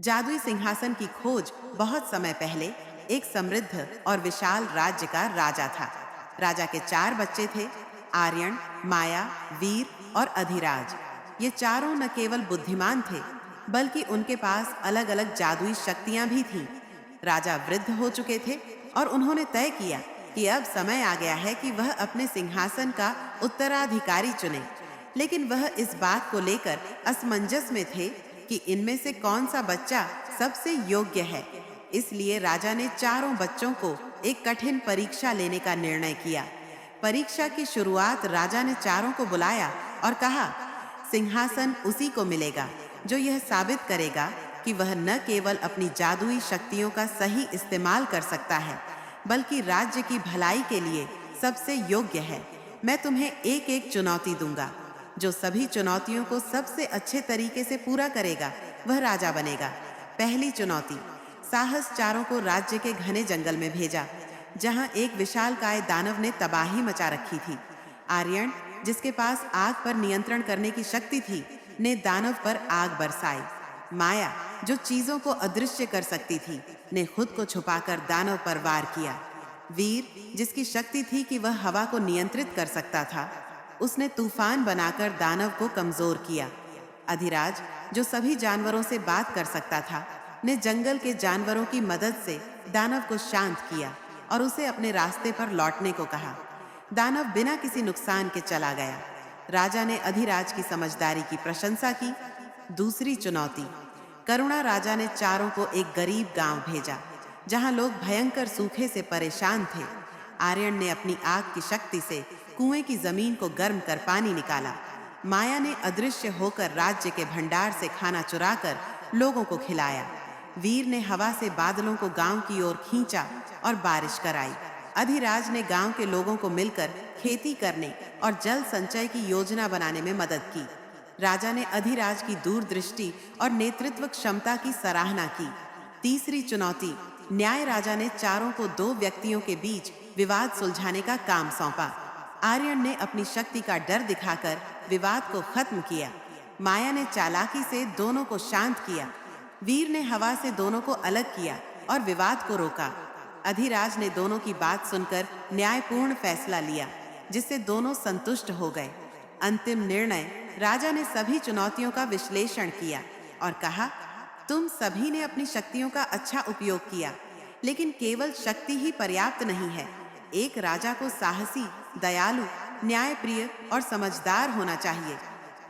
जादुई सिंहासन की खोज बहुत समय पहले एक समृद्ध और विशाल राज्य का राजा था। राजा के 4 बच्चे थे, आर्यन, माया, वीर और अधिराज। ये चारों न केवल बुद्धिमान थे, बल्कि उनके पास अलग अलग जादुई शक्तियां भी थीं। राजा वृद्ध हो चुके थे और उन्होंने तय किया कि अब समय आ गया है कि वह अपने सिंहासन का उत्तराधिकारी चुने। लेकिन वह इस बात को लेकर असमंजस में थे कि इनमें से कौन सा बच्चा सबसे योग्य है। इसलिए राजा ने चारों बच्चों को एक कठिन परीक्षा लेने का निर्णय किया। परीक्षा की शुरुआत राजा ने चारों को बुलाया और कहा, सिंहासन उसी को मिलेगा जो यह साबित करेगा कि वह न केवल अपनी जादुई शक्तियों का सही इस्तेमाल कर सकता है, बल्कि राज्य की भलाई के लिए सबसे योग्य है। मैं तुम्हें एक एक चुनौती दूंगा। जो सभी चुनौतियों को सबसे अच्छे तरीके से पूरा करेगा, वह राजा बनेगा। पहली चुनौती। साहस चारों को राज्य के घने जंगल में भेजा, जहां एक विशालकाय दानव ने तबाही मचा रखी थी। आर्यन, जिसके पास आग पर नियंत्रण करने की शक्ति थी, ने दानव पर आग बरसाई। माया, जो चीजों को अदृश्य कर सकती थी, ने खुद को छुपाकर दानव पर वार किया। वीर, जिसकी शक्ति थी कि वह हवा को नियंत्रित कर सकता था, उसने तूफान बनाकर दानव को कमजोर किया। अधिराज, जो सभी जानवरों से बात कर सकता था, ने जंगल के जानवरों की मदद से दानव को शांत किया और उसे अपने रास्ते पर लौटने को कहा। दानव बिना किसी नुकसान के चला गया। राजा ने अधिराज की समझदारी की प्रशंसा की। दूसरी चुनौती। करुणा राजा ने चारों को एक गरीब गांव भेजा, जहां लोग भयंकर सूखे से परेशान थे। आर्यन ने अपनी आग की शक्ति से कुएं की जमीन को गर्म कर पानी निकाला। माया ने अदृश्य होकर राज्य के भंडार से खाना चुराकर लोगों को खिलाया। वीर ने हवा से बादलों को गांव की ओर खींचा और बारिश कराई। अधिराज ने गांव के लोगों को मिलकर खेती करने और जल संचय की योजना बनाने में मदद की। राजा ने अधिराज की दूरदृष्टि और नेतृत्व क्षमता की सराहना की। तीसरी चुनौती। न्याय राजा ने चारों को 2 व्यक्तियों के बीच विवाद सुलझाने का काम सौंपा। आर्यन ने अपनी शक्ति का डर दिखाकर विवाद को खत्म किया। माया ने चालाकी से दोनों को शांत किया। वीर ने हवा से दोनों को अलग किया और विवाद को रोका। अधिराज ने दोनों की बात सुनकर न्यायपूर्ण फैसला लिया, जिससे दोनों संतुष्ट हो गए। अंतिम निर्णय। राजा ने सभी चुनौतियों का विश्लेषण किया और कहा, तुम सभी ने अपनी शक्तियों का अच्छा उपयोग किया, लेकिन केवल शक्ति ही पर्याप्त नहीं है। एक राजा को साहसी, दयालु, न्यायप्रिय और समझदार होना चाहिए।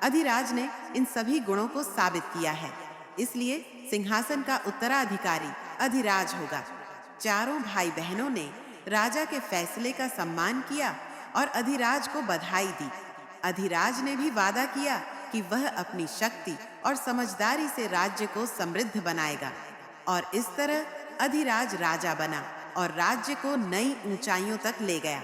अधिराज ने इन सभी गुणों को साबित किया है, इसलिए सिंहासन का उत्तराधिकारी अधिराज होगा। चारों भाई बहनों ने राजा के फैसले का सम्मान किया और अधिराज को बधाई दी। अधिराज ने भी वादा किया कि वह अपनी शक्ति और समझदारी से राज्य को समृद्ध बनाएगा, और इस तरह अधिराज राजा बना और राज्य को नई ऊंचाइयों तक ले गया।